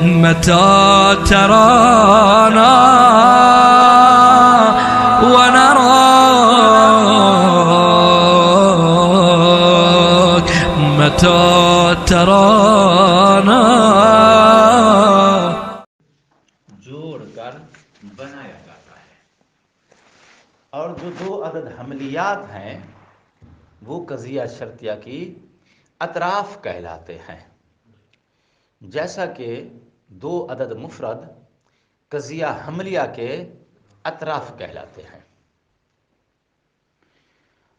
متى ترانا ونراك متى ترانا. جوڑ کر بنایا جاتا ہے، اور جو دو عدد حملیات ہیں وہ قضیہ شرطیہ کی اطراف کہلاتے ہیں، جیسا کہ دو عدد مفرد قضیہ حملیہ کے اطراف کہلاتے ہیں۔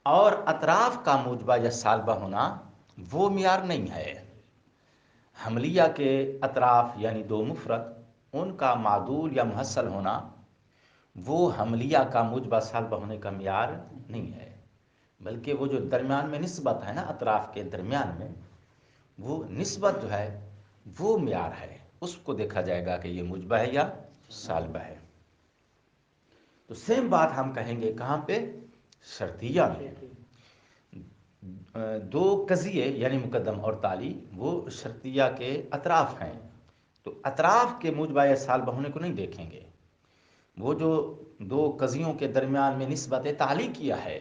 اور اطراف کا موجبہ یا سالبہ ہونا وہ معیار نہیں ہے۔ حملیہ کے اطراف یعنی دو مفرد، ان کا معدول یا محصل ہونا وہ حملیہ کا موجبہ سالبہ ہونے کا معیار نہیں ہے، بلکہ وہ جو درمیان میں نسبت ہے نا اطراف کے درمیان میں، وہ نسبت جو ہے وہ معیار ہے، اس کو دیکھا جائے گا کہ یہ موجبہ ہے یا سالبہ ہے۔ تو سیم بات ہم کہیں گے کہاں پہ؟ شرطیہ میں۔ دو قضیے یعنی مقدم اور تالی وہ شرطیہ کے اطراف ہیں، تو اطراف کے موجبہ یا سالبہ ہونے کو نہیں دیکھیں گے، وہ جو دو قضیوں کے درمیان میں نسبت تعلی کیا ہے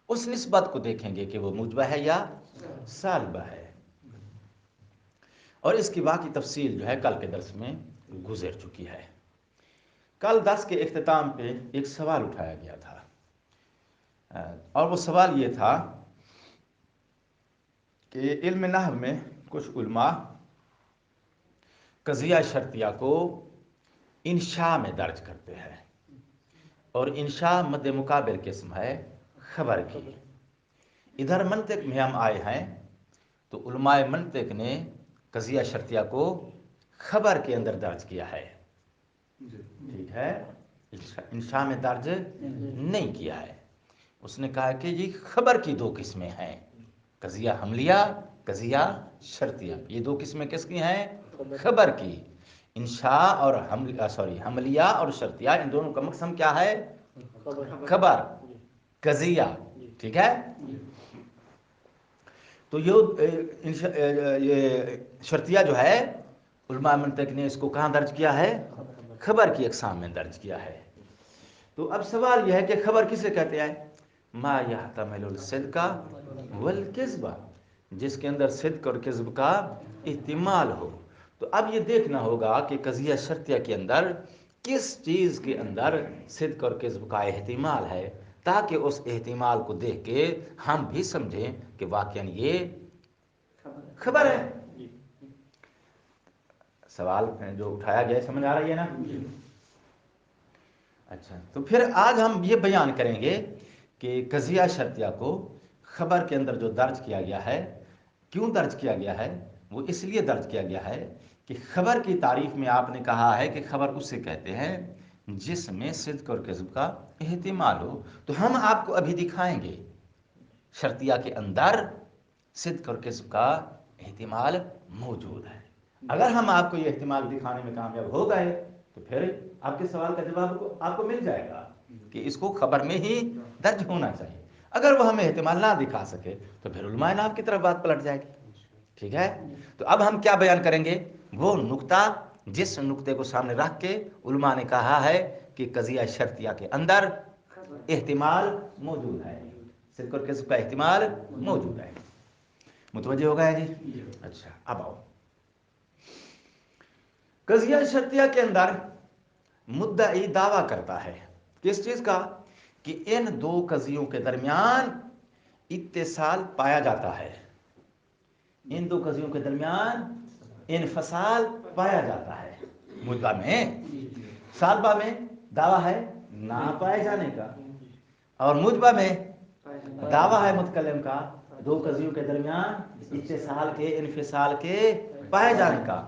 اس نسبت کو دیکھیں گے کہ وہ موجبہ ہے یا سالبہ ہے۔ اور اس کی باقی تفصیل جو ہے کل کے درس میں گزر چکی ہے۔ کل درس کے اختتام پہ ایک سوال اٹھایا گیا تھا، اور وہ سوال یہ تھا کہ علم نحو میں کچھ علماء قضیہ شرطیہ کو انشاء میں درج کرتے ہیں، اور انشاء مد مقابل قسم ہے خبر کی۔ ادھر منطق میں ہم آئے ہیں تو علماء منطق نے قضیہ شرطیہ کو خبر کے اندر درج کیا ہے، ٹھیک ہے، انشاء میں درج نہیں کیا ہے۔ اس نے کہا کہ یہ خبر کی دو قسمیں ہیں، قضیہ حملیہ، قضیہ شرطیہ۔ یہ دو قسمیں کس کی ہیں؟ خبر کی۔ انشاء اور حملیہ اور شرطیہ، ان دونوں کا مقسم کیا ہے؟ خبر، قضیہ، ٹھیک ہے۔ تو یہ شرطیہ جو ہے علماء منطق نے اس کو کہاں درج کیا ہے؟ خبر کی اقسام میں درج کیا ہے۔ تو اب سوال یہ ہے کہ خبر کسے کہتے ہیں؟ ما یحتمل الصدق والکذب، جس کے اندر صدق اور کذب کا احتمال ہو۔ تو اب یہ دیکھنا ہوگا کہ قضیہ شرطیہ کے اندر کس چیز کے اندر صدق اور کذب کا احتمال ہے، تاکہ اس احتمال کو دیکھ کے ہم بھی سمجھیں کہ واقعاً یہ خبر ہے۔ سوال جو اٹھایا گیا سمجھ آ رہی ہے نا؟ اچھا، تو پھر آج ہم یہ بیان کریں گے کہ قضیہ شرطیہ کو خبر کے اندر جو درج کیا گیا ہے، کیوں درج کیا گیا ہے؟ وہ اس لیے درج کیا گیا ہے کہ خبر کی تعریف میں آپ نے کہا ہے کہ خبر اسے کہتے ہیں جس میں صدق اور کذب کا احتمال ہو۔ تو ہم آپ کو ابھی دکھائیں گے شرطیہ کے اندر صدق اور کذب کا احتمال موجود ہے۔ اگر ہم آپ کو یہ احتمال دکھانے میں کامیاب ہو گئے تو پھر آپ کے سوال کا جواب آپ کو مل جائے گا کہ اس کو خبر میں ہی درج ہونا چاہیے۔ اگر وہ ہمیں احتمال نہ دکھا سکے تو پھر علماء نام کی طرف بات پلٹ جائے گی، ٹھیک ہے۔ تو اب ہم کیا بیان کریں گے؟ وہ نقطہ جس نقطے کو سامنے رکھ کے علماء نے کہا ہے کہ قضیہ شرطیہ کے اندر احتمال موجود ہے، صدق اور کذب کا احتمال موجود ہے۔ متوجہ ہو گیا جی؟ اچھا، اب آؤ، قضیہ شرطیہ کے اندر مدعی دعویٰ کرتا ہے کس چیز کا؟ کہ ان دو قضیوں کے درمیان اتصال پایا جاتا ہے، ان دو قضیوں کے درمیان انفصال پایا جاتا ہے۔ مدعا میں، سالبہ میں دعویٰ ہے نہ پائے جانے کا، اور مدعا میں دعویٰ ہے متکلم کا دو قضیوں کے درمیان اتصال کے، انفصال کے پائے جانے کا۔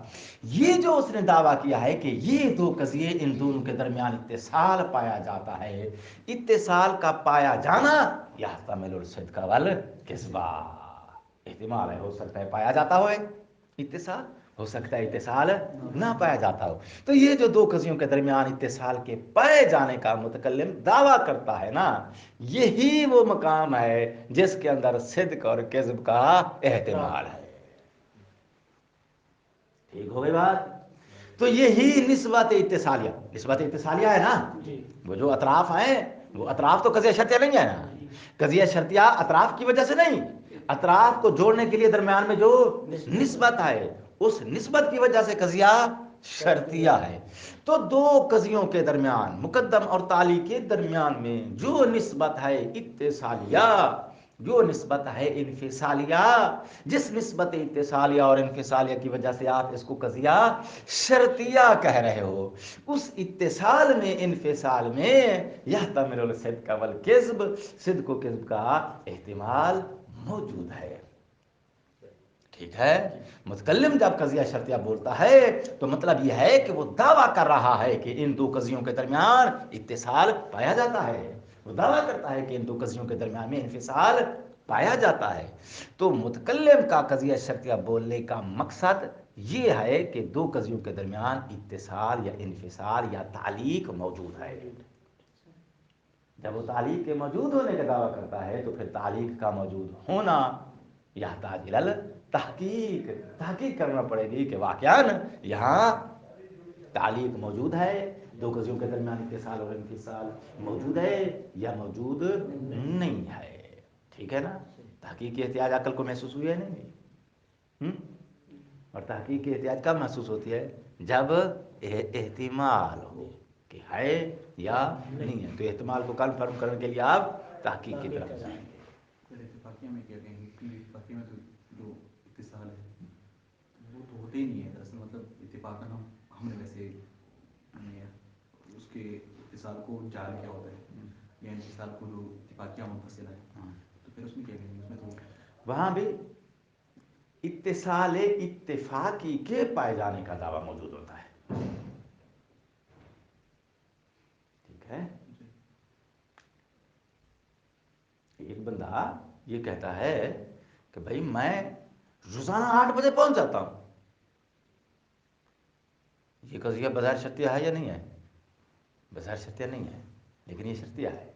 یہ جو اس نے دعویٰ کیا ہے کہ یہ دو قضیے ان دونوں کے درمیان اتصال پایا جاتا ہے، اتصال کا پایا جانا یحتمل الصدق والکذب، احتمال ہے، ہو سکتا ہے پایا جاتا ہو اتصال، ہو سکتا ہے اتصال نہ پایا جاتا ہو۔ تو یہ جو دو قضیوں کے درمیان اتصال کے پائے جانے کا متکلم دعویٰ کرتا ہے نا، یہی وہ مقام ہے جس کے اندر صدق اور کذب کا احتمال ہے۔ ٹھیک ہو گئی بات؟ تو یہی نسبت اتصالیہ، نسبت اتصالیہ ہے نا، وہ جو اطراف ہیں وہ اطراف تو قضیہ شرطیہ نہیں ہے نا، قضیہ شرطیہ اطراف کی وجہ سے نہیں، اطراف کو جوڑنے کے لیے درمیان میں جو نسبت ہے اس نسبت کی وجہ سے قضیہ شرطیہ ہے۔ تو دو قضیوں کے درمیان، مقدم اور تالی کے درمیان میں جو نسبت ہے اتصالیہ، جو نسبت ہے انفصالیہ، جس نسبت اتصالیہ اور انفصالیہ کی وجہ سے آپ اس کو قضیہ شرطیہ کہہ رہے ہو، اس اتصال میں انفصال میں یحتمل الصدق والکذب، صدق و کذب کا احتمال موجود ہے۔ ٹھیک ہے، متکلم جب قضیہ شرطیہ بولتا ہے تو مطلب یہ ہے کہ وہ دعویٰ کر رہا ہے کہ ان دو قضیوں کے درمیان اتصال پایا جاتا ہے، وہ دعویٰ کرتا ہے کہ ان دو قضیوں کے درمیان میں انفصال پایا جاتا ہے۔ تو متکلم کا قضیہ شرطیہ بولنے کا مقصد یہ ہے کہ دو قضیوں کے درمیان اتصال یا انفصال یا تعلیق موجود ہے۔ جب وہ تعلیق کے موجود ہونے کا دعویٰ کرتا ہے تو پھر تعلیق کا موجود ہونا یحتاج الی تحقیق، تحقیق کرنا پڑے گی کہ واقعاً یہاں تعلیق موجود ہے، دو قضیوں کے درمیان اتصال اور انفصال موجود ہے یا موجود نہیں ہے۔ ٹھیک ہے نا، تحقیق کی احتیاج عقل کو محسوس ہوئی ہے نہیں؟ اور تحقیق کی احتیاج کب محسوس ہوتی ہے؟ جب احتمال ہو کہ ہے یا نہیں ہے، تو احتمال کو کنفرم کرنے کے لیے آپ تحقیق کی طرف جائیں گے۔ اتفاقیہ میں کیا کہیں گے کہ اتفاقیہ میں تو جو اتصال ہے وہ تو ہوتے ہی نہیں ہے دراصل، مطلب اتفاقاً ہم نے ویسے اس کے اتصال کو جعل کیا ہوتا ہے یا انفصال کو جو اتفاقیہ منفصل ہے، تو پھر اس میں کیا کہیں گے؟ اس میں تو وہاں بھی اتصال اتفاقی کے پائے جانے کا دعویٰ موجود ہوتا ہے۔ ٹھیک ہے، ایک بندہ یہ کہتا ہے کہ بھائی میں روزانہ 8 بجے پہنچ جاتا ہوں، یہ قضیہ بظاہر شرطیہ ہے یا نہیں ہے؟ بظاہر شرطیہ نہیں ہے، لیکن یہ شرطیہ ہے،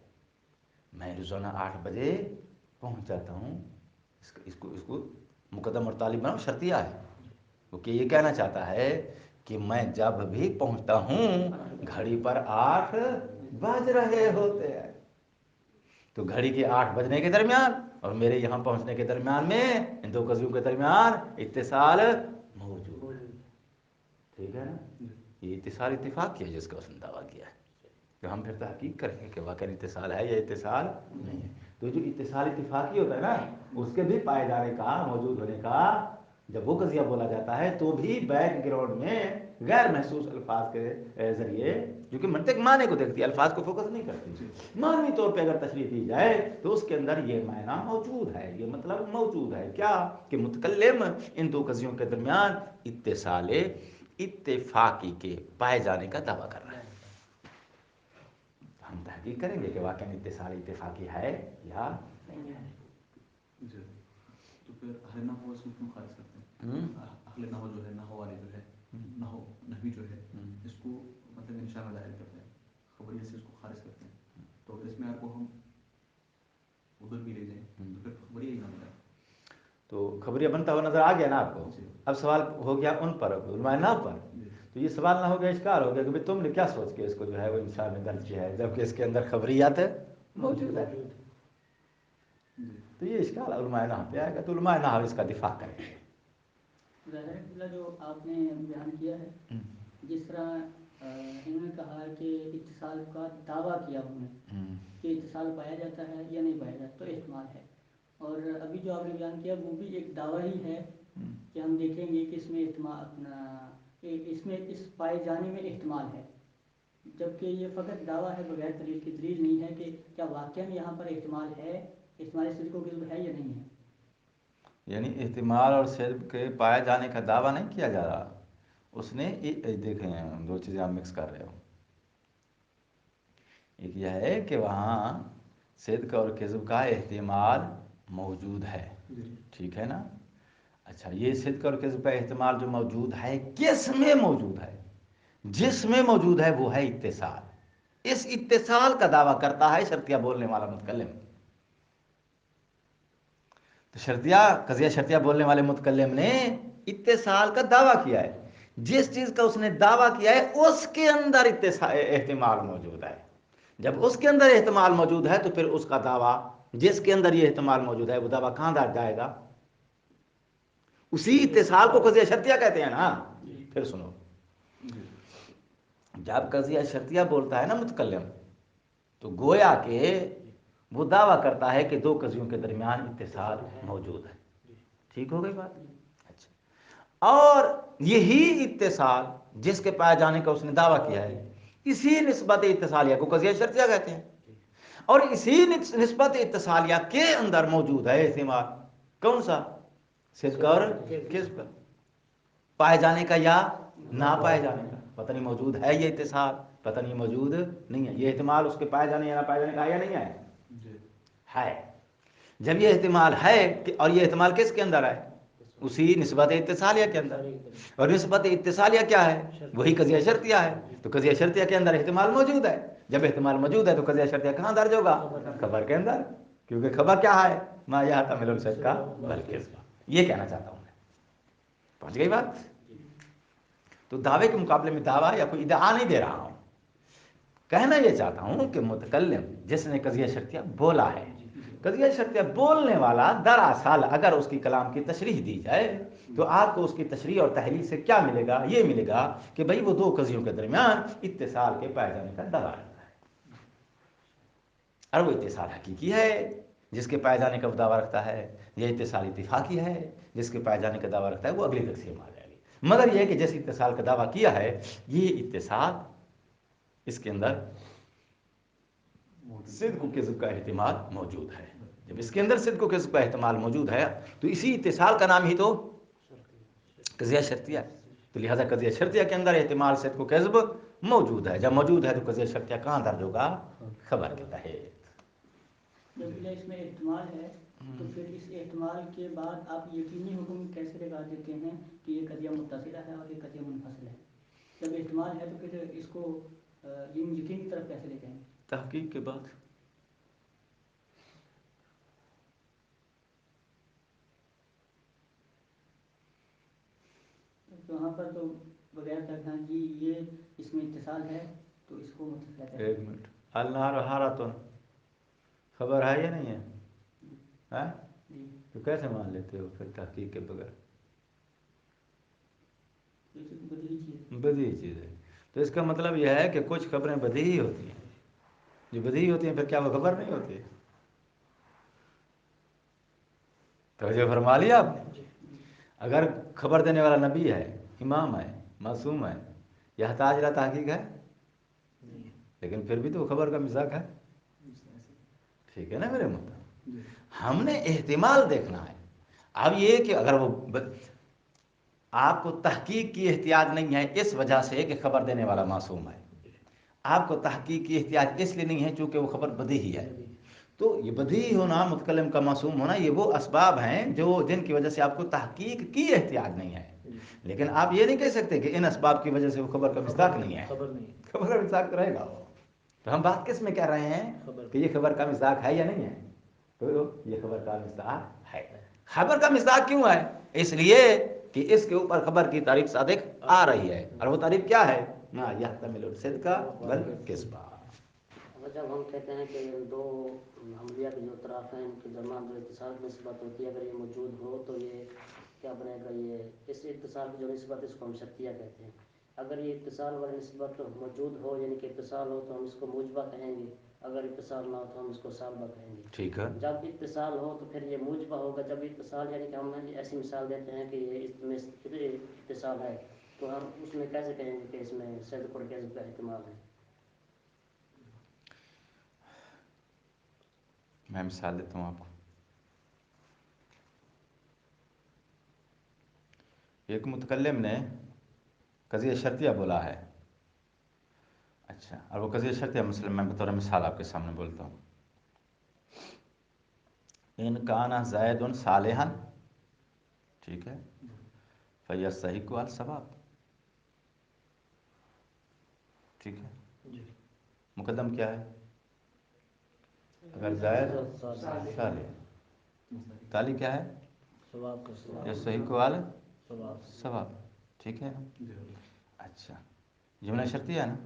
میں روزانہ 8 بجے پہنچ جاتا ہوں، اس کو مقدم اور تالی بناؤ شرطیہ ہے، کیونکہ یہ کہنا چاہتا ہے کہ میں جب بھی پہنچتا ہوں گھڑی پر 8 بج رہے ہوتے ہیں، تو گھڑی کے 8 بجنے کے درمیان اور میرے یہاں پہنچنے کے درمیان میں ان دو قضیوں کے درمیان اتصال موجود ہے۔ ٹھیک ہے نا، یہ اتصال اتفاقی ہے جس کا اس نے دعویٰ کیا ہے، تو ہم پھر تحقیق کریں گے کہ واقعی اتصال ہے یا اتصال نہیں ہے۔ تو جو اتصال اتفاقی ہوتا ہے نا، اس کے بھی پائے جانے کا، موجود ہونے کا، جب وہ قضیہ بولا جاتا ہے تو بھی بیک گراؤنڈ میں غیر محسوس الفاظ کے ذریعے، جو کہ منطق معنی کو دیکھتی ہے، الفاظ کو فوکس نہیں کرتی، معنوی طور پہ اگر تشریح دی جائے تو اس کے اندر یہ معنی موجود ہے، یہ مطلب موجود ہے کیا کہ متکلم ان دو قضیوں کے درمیان اتصال اتفاقی کے پائے جانے کا دعویٰ کر رہا ہے۔ ہم تحقیق کریں گے کہ واقعی اتصال اتفاقی ہے یا نہیں ہے۔ تو پھر اہل نحو اس کو کیوں خارج کرتے ہیں؟ اہل نحو جو ہے، نحو والے جو ہے، نحوی جو ہے، اس کو مطلب انشاء میں ظاہر کرتے ہیں، خبریت سے اس کو خارج کرتے ہیں، تو اس میں آپ کو ہم ادھر بھی لے جائیں تو پھر خبریہ ہی نہ بنتا ہے۔ تو خبریہ بنتا ہوا نظر آ گیا نا آپ کو؟ اب سوال ہو گیا ان پر، علماء نحو پر، تو یہ سوال نہ ہو گیا، اشکال ہو گیا کہ تم نے کیا سوچ کے اس کو جو ہے وہ انشاء میں درج کیا ہے جبکہ اس کے اندر خبریات موجود ہے۔ تو یہ اشکال علماء نحو پہ آئے گا، تو علماء نحو اس کا دفاع کریں گے۔ ظاہر جو آپ نے بیان کیا ہے، جس طرح انہوں نے کہا کہ اتصال کا دعویٰ کیا انہوں نے کہ اتصال پایا جاتا ہے یا نہیں پایا جاتا، تو احتمال ہے، اور ابھی جو آپ نے بیان کیا وہ بھی ایک دعویٰ ہی ہے کہ ہم دیکھیں گے کہ اس میں احتمال اس میں اس پائے جانے میں احتمال ہے، جبکہ یہ فقط دعویٰ ہے بغیر دلیل کی، دلیل نہیں ہے کہ کیا واقعہ یہاں پر احتمال ہے، احتمال صدق و کذب ہے یا نہیں ہے۔ یعنی احتمال اور صدق کے پائے جانے کا دعویٰ نہیں کیا جا رہا، اس نے دیکھیں دو چیزیں آپ مکس کر رہے ہو، ایک یہ ہے کہ وہاں صدق اور کذب کا احتمال موجود ہے، ٹھیک ہے نا؟ اچھا، یہ صدق اور کذب کا احتمال جو موجود ہے کس میں موجود ہے؟ جس میں موجود ہے وہ ہے اتصال، اس اتصال کا دعویٰ کرتا ہے شرطیہ بولنے والا متکلم۔ تو شرطیہ، قضیہ شرطیہ بولنے والے متکلم نے اتصال کا دعویٰ کیا ہے، जिस चीज का उसने दावा किया है उसके अंदर एहतिमाल मौजूद है। जब उसके अंदर एहतिमाल मौजूद है तो फिर उसका दावा, जिसके अंदर ये एहतिमाल मौजूद है, वो दावा कहां दार जाएगा? उसी इत्तिसाल को कज़िया शर्तिया कहते हैं ना। फिर सुनो, जब कज़िया शर्तिया बोलता है ना मुतकल्लिम, तो गोया के वो दावा करता है कि दो कज़ियों के दरमियान इत्तिसाल मौजूद है। ठीक हो गई बात? अच्छा, और यही इत्तिसाल जिसके पाए जाने का उसने दावा किया है, इसी निस्बत इत्तिसालिया को कज़िया शर्तिया कहते हैं। और इसी निस्बत इत्तिसालिया के अंदर मौजूद है इस्तेमाल, कौन सा? सिद्क और किस्ब, पाए जाने का या ना पाए जाने का। पता नहीं मौजूद है ये इत्तिसाल, पता नहीं मौजूद नहीं है। ये एहतिमाल उसके पाए जाने या ना पाए जाने का है या नहीं है? जब ये एहतिमाल है, और ये एहतिमाल किसके अंदर है? उसी निस्बत इत्तिसालिया के अंदर। और निस्बत इत्तिसालिया क्या है? वही कज़िया शर्तिया है। तो कज़िया शर्तिया के अंदर एहतिमाल मौजूद है। जब एहतिमाल मौजूद है तो कज़िया शर्तिया कहाँ दर्ज होगा? खबर के अंदर, क्योंकि खबर क्या है? मा यहतमिलुल सिद्क़ वल किज़्ब। ये कहना चाहता हूँ मैं। पहुँच गई बात? तो दावे के मुकाबले में दावा या कोई इद्आ नहीं दे रहा हूँ, कहना ये चाहता हूँ कि मुतकल्लिम जिसने कज़िया शर्तिया बोला है, कज़िया शर्तिया बोलने वाला दरअसल अगर उसकी कलाम की तशरीह दी जाए तो आपको उसकी तशरीह और तहलील से क्या मिलेगा? ये मिलेगा कि भाई वो दो कज़ियों के दरमियान इत्तिसाल के पाए जाने का दावा रखता है, और वो इत्तिसाल हकीकी है जिसके पाए जाने का दावा रखता है, यह इत्तिसाल इत्तिफाकी है जिसके पाए जाने का दावा रखता है। वो अगली तकसीम आ जाएगी। मगर यह कि जिस इत्तिसाल का दावा किया है, ये इत्तिसाल, इसके अंदर सिद्क़ किज़्ब का एहतिमाल मौजूद है। जब इसके अंदर सिद्क़ किज़्ब का एहतिमाल मौजूद है तो इसी इत्तिसाल का नाम ही तो कज़िया शर्तिया। तो लिहाजा कज़िया शर्तिया के अंदर एहतिमाल सिद्क़ किज़्ब मौजूद है। जब मौजूद है तो कज़िया शर्तिया कहाँ दर्ज होगा? खबर के तहत। जब इसमें एहतिमाल है तो फिर इस एहतिमाल के बाद आप यकीनी हुक्म कैसे लगा देते हैं कि ये कज़िया मुत्तसिला है और ये कज़िया मुनफसिल है? जब एहतिमाल है तो फिर इसको यकीन की तरफ कैसे ले जाएंगे? तहकीक के बाद। तो वहाँ पर तो बगैर तक जी ये इसमें इत्तिसाल है तो इसको मुत्तसिल कहते हैं। एक मिनट, अल-नार हारातुन खबर है या नहीं है? है? तो कैसे मान लेते हो फिर तहकीक के बगैर? बदी चीज़ है। तो इसका मतलब यह है कि कुछ खबरें बदी ही होती हैं। जो बदी होती हैं फिर क्या वो खबर नहीं होती? तो जो फरमा लिया आपने, अगर खबर देने वाला नबी है, इमाम है, मासूम है, यह ताजरा तहकीक है, लेकिन फिर भी तो खबर का मिजाक है। ठीक है ना मेरे मतलब? हमने एहतिमाल देखना है। अब ये कि अगर वो आपको तहकीक की एहतियात नहीं है इस वजह से कि खबर देने वाला मासूम है, आपको तहकीक की एहतियात इसलिए नहीं है चूँकि वो खबर बदी ही है, तो ये बदी होना, मुतकल्लिम का मासूम होना, ये वो असबाब हैं जो जिनकी वजह से आपको तहकीक की एहतियात नहीं है। लेकिन आप ये नहीं कह सकते कि इन असबाब की वजह से वो खबर का मिस्दाक नहीं है। खबर का मिस्दाक तो रहेगा वो। तो हम बात किस में कह रहे हैं कि ये खबर का मिस्दाक है या नहीं है? तो ये खबर का मिस्दाक है। खबर का मिस्दाक क्यों है? इसलिए कि इसके ऊपर खबर की तारीफ सादिक आ रही है, और वो तारीफ क्या है? ना यहतमिलुल सिद्क़ वल किज़्ब। जब हम कहते हैं कि दो हमलिया के जो तरफ हैं इनके दरमियान जो इत्तिसाल की निस्बत होती है, अगर ये मौजूद हो तो ये क्या बनेगा? ये इस इत्तिसाल की जो निस्बत इसको हम शर्तिया कहते हैं। अगर ये इत्तिसाल वाली निस्बत मौजूद हो, यानी कि इत्तिसाल हो, तो हम इसको मूजबा कहेंगे। अगर इत्तिसाल ना हो तो हम इसको सालबा कहेंगे। ठीक है। जब इत्तिसाल हो तो फिर ये मूजबा होगा। जब इत्तिसाल, यानी कि हम ऐसी मिसाल देते हैं कि ये इसमें इत्तिसाल है, तो हम उसमें कैसे कहेंगे कि इसमें सिद्क़ और किज़्ब का एहतिमाल है? मैं मिसाल देता हूँ आपको। एक मुतकल्लिम ने कज़िया शर्तिया बोला है। अच्छा, और वो कज़िया शर्तिया मुस्लिम, मैं बतौर मिसाल आपके सामने बोलता हूँ। इन काना ज़ैदुन सालिहन, ठीक है, फयस्तहिक़्क़ु अल सवाब। ठीक है, मुकद्दम क्या है? अगर ज़ैद सालिह, ताली क्या है? यस्तहिक़्क़ु अल सवाब। ٹھیک ہے نا؟ جی اچھا جملہ شرطیہ ہے نا.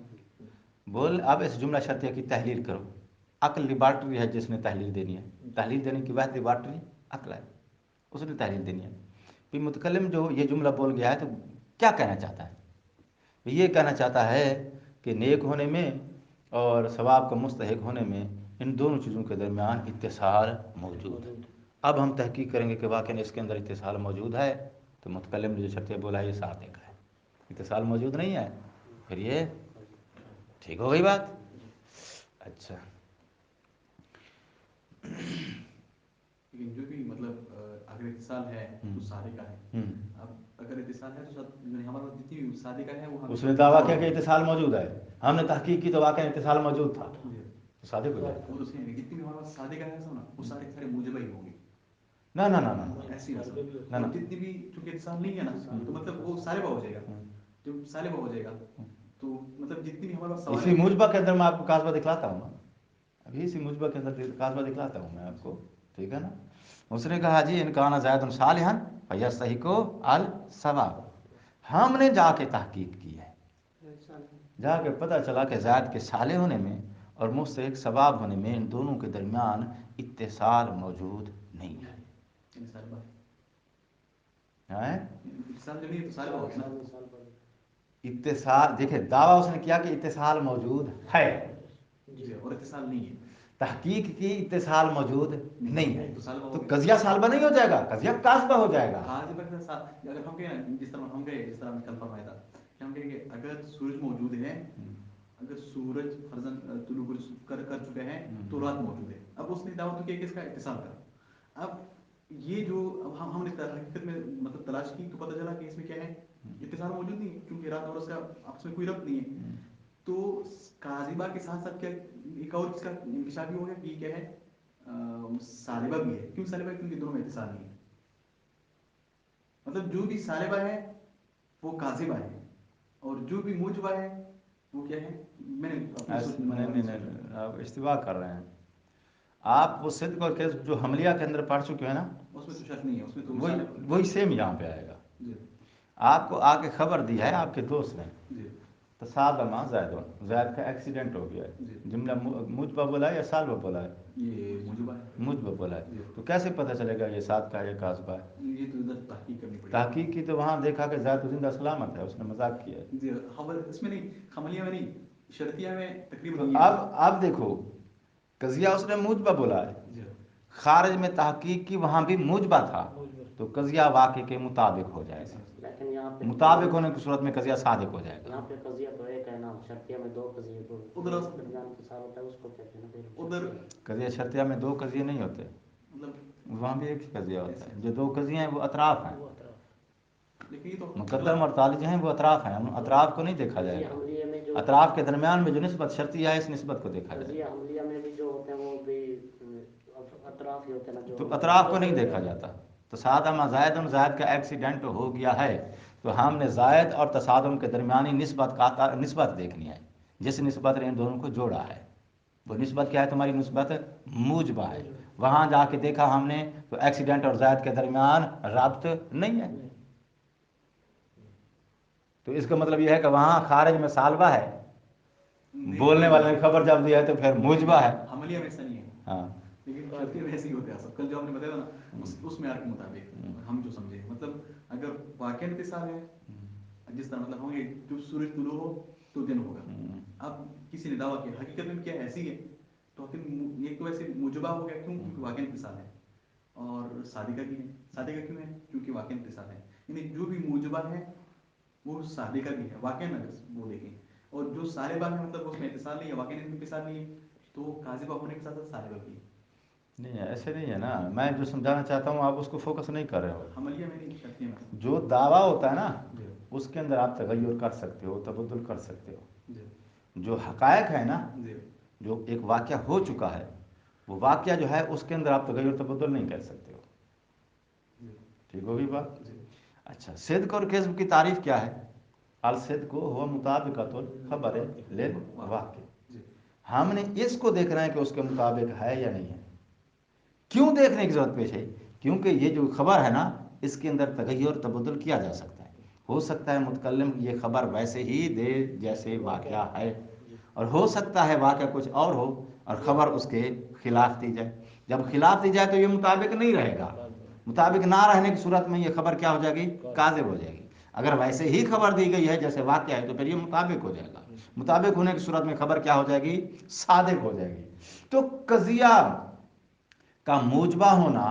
بول اب اس جملہ شرطیہ کی تحلیل کرو. عقل لیبارٹری ہے جس نے تحلیل دینی ہے. تحلیل دینے کی واحد لیبارٹری عقل ہے, اس نے تحلیل دینی ہے. پھر متکلم جو یہ جملہ بول گیا ہے تو کیا کہنا چاہتا ہے؟ یہ کہنا چاہتا ہے کہ نیک ہونے میں اور ثواب کا مستحق ہونے میں ان دونوں چیزوں کے درمیان اتصال موجود ہے. اب ہم تحقیق کریں گے کہ واقعی اس کے اندر اتصال موجود ہے. تو متکلم نے جو شرطیہ بولا ہے یہ صاف دیکھا ہے. اتصال موجود نہیں ہے پھر یہ ٹھیک ہو گئی بات. اچھا لیکن جو بھی مطلب اگر اتصال ہے تو سارے کا ہے. اب اگر اتصال ہے تو ہمارا جتنی بھی سادے کا ہے وہ اس نے دعویٰ کیا کہ اتصال موجود ہے. ہم نے تحقیق کی تو واقعی اتصال موجود تھا. تو صادق ہو جائے. وہ تو صحیح ہے جتنی بھی ہمارے پاس سادے کا ہے سو نا وہ سارے سارے موجبہ ہی ہوں گے. نہ نہ نہ نہ ایسی ہے نہ نہ. جتنی بھی چونکہ اتصال نہیں ہے نا تو مطلب وہ سالبہ ہو جائے گا. جب سالبہ ہو جائے گا تو مطلب جتنی بھی ہمارے پاس سوال اسی موجبہ کے اندر میں آپ کو قاصبہ دکھلاتا ہوں. ابھی اسی موجبہ کے اندر قاصبہ دکھلاتا ہوں میں آپ کو. ٹھیک ہے نا. اس نے کہا جی ان کان زید صالحا فیستحق الثواب. ہم نے جا کے تحقیق کی ہے, جا کے پتہ چلا کہ زید کے صالح ہونے میں اور مستحق ثواب ہونے میں ان دونوں کے درمیان اتصال موجود نہیں ہے. اتصال جو نہیں ہے تو سالبہ ہوگا نا. اتصال دیکھیں دعویٰ اس نے کیا کہ اتصال موجود ہے اور اتصال نہیں ہے. تحقیق کی اتصال موجود نہیں ہے تو سالبہ تو ہو گیا. قضیہ سالبہ نہیں ہو جائے گا, قضیہ قاصبہ ہو جائے گا. قاصبہ کے ساتھ اگر ہم کہیں جس طرح ہم گئے جس طرح ہم کل فرمایا تھا کہ ہم کہیں گے اگر سورج موجود ہے, اگر سورج فرضاً طلوع کر چکا ہے تو رات موجود ہے. اب اس نے دعویٰ تو کیا کہ اس کا اتصال کا. اب یہ جو اب ہم نے حقیقت میں مطلب تلاش کی تو پتہ چلا کہ اس میں کیا ہے اتصال موجود نہیں ہے کیونکہ رات اور اس کا آپس میں کوئی ربط نہیں ہے. تو قاصبہ کے ساتھ ساتھ کیا ایک اور اس کا انکشاف بھی ہو گیا کہ یہ کیا ہے سالبہ بھی ہے. کیوں سالبہ ہے؟ کیونکہ دونوں میں اتصال نہیں ہے. مطلب جو بھی سالبہ ہے وہ قاصبہ ہے اور جو بھی موجبہ ہے وہ کیا ہے. میں نے آپ اشتباہ کر رہے ہیں. آپ وہ صدق اور کذب جو حملیہ کے اندر پڑھ چکے ہیں نا اس میں تو شک نہیں ہے. اس میں تو وہی سیم یہاں پہ آئے گا. آپ کو آ کے خبر دی ہے آپ کے دوست نے تصادما زیدون, زید کا ایکسیڈنٹ ہو گیا ہے. جملہ مجبہ بولا ہے یا سالبہ بولا ہے؟ یہ موجبہ ہے. مجبہ بولا ہے. تو کیسے پتہ چلے گا یہ ساتھ کا ہے یا قاصبہ ہے؟ یہ تو ادھر تحقیق کرنی پڑے گی. تحقیق کی تو وہاں دیکھا کہ زید زندہ سلامت ہے, اس نے مذاق کیا ہے. جی خبر اس میں نہیں, حملیہ میں نہیں, شرطیہ میں تو تقریباً. اب دیکھو قضیہ اس نے موجبہ بولا ہے, خارج میں تحقیق کی وہاں بھی موجبہ تھا تو قضیہ واقع کے مطابق ہو جائے گا. لیکن یہاں پہ مطابق ہونے کی صورت میں قضیہ صادق ہو جائے گا. یہاں پہ قضیہ تو ایک ہے نا, شرطیہ میں دو قضیے تو ادھر درمیان اتصال ہوتا ہے اس کو کہتے ہیں نا. ادھر قضیہ شرطیہ میں دو قضیے نہیں ہوتے, مطلب وہاں بھی ایک ہی قضیہ ہوتا ہے. جو دو قضیے ہیں وہ اطراف ہیں, لیکن یہ تو مقدم اور تالج ہیں وہ اطراف ہیں. ان اطراف کو نہیں دیکھا جائے گا. حملیہ میں جو اطراف کے درمیان میں جو نسبت شرطیہ ہے اس نسبت کو دیکھا جائے قضیہ گا. حملیہ میں بھی جو ہوتے ہیں وہ بھی اطراف ہی ہوتے ہیں نا. جو تو اطراف کو نہیں دیکھا جاتا. تصادم زید کا ایکسیڈنٹ ہو گیا ہے تو ہم نے زائد اور تصادم کے درمیانی نسبت دیکھنی ہے, جس نسبت نے ان دونوں کو جوڑا ہے. وہ نسبت کیا ہے تمہاری نسبت موجبہ ہے. وہاں جا کے دیکھا ہم نے تو ایکسیڈنٹ اور زائد کے درمیان رابط نہیں ہے. تو اس کا مطلب یہ ہے کہ وہاں خارج میں سالبہ ہے, بولنے والے نے خبر جب دی ہے تو پھر موجبہ ہے. حملیہ میں ایسا نہیں ہے. ہاں لیکن شرطیہ میں ایسے ہی ہوتے ہیں سب. کل جو ہم نے بتایا نا اس معیار کے مطابق ہم جو سمجھے مطلب اگر واقعی اتصال ہے جس طرح مطلب ہوں گے جب سورج طلوع ہو تو دن ہوگا. اب کسی نے دعویٰ کیا حقیقت میں کیا ایسی ہے تو ایک تو ایسے موجبہ ہو گیا کیوں کیونکہ واقعی اتصال ہے, اور صادقہ بھی ہے. صادقہ کیوں ہے کیونکہ واقعی اتصال ہے. یعنی جو بھی موجبہ ہے وہ صادقہ بھی ہے واقعی نہ وہ دیکھیں, اور جو سالبہ ہے مطلب اس میں اتصال نہیں ہے واقعی اتصال نہیں ہے تو قاصبہ ہونے کے ساتھ ساتھ سالبہ بھی ہے. نہیں ایسے نہیں ہے نا. میں جو سمجھانا چاہتا ہوں آپ اس کو فوکس نہیں کر رہے ہو. حملیہ میں نہیں, شرطیہ میں. جو دعویٰ ہوتا ہے نا اس کے اندر آپ تغیر کر سکتے ہو, تبدل کر سکتے ہو. جو حقائق ہے نا, جو ایک واقعہ ہو چکا ہے وہ واقعہ جو ہے اس کے اندر آپ تغیر تبدل نہیں کر سکتے ہو. ٹھیک ہوگی بات. اچھا صدق اور کذب کی تعریف کیا ہے؟ الصدق هو مطابقۃ الخبر للواقع. ہم نے اس کو دیکھنا ہے کہ اس کے مطابق ہے یا نہیں ہے. کیوں دیکھنے کی ضرورت پیش ہے؟ کیونکہ یہ جو خبر ہے نا اس کے اندر تغیر تبدل کیا جا سکتا ہے. हो सकता है मुतकल्लिम ये खबर वैसे ही दे जैसे वाक़या है, और हो सकता है वाक़या कुछ और हो और खबर उसके खिलाफ दी जाए। जब खिलाफ दी जाए तो ये मुताबिक नहीं रहेगा, मुताबिक ना रहने की सूरत में ये खबर क्या हो जाएगी, काज़िब हो जाएगी। अगर वैसे ही खबर दी गई है जैसे वाक़या है तो फिर ये मुताबिक हो जाएगा, मुताबिक होने की सूरत में खबर क्या हो जाएगी, सादिक हो जाएगी। तो कज़िया का मूजबा होना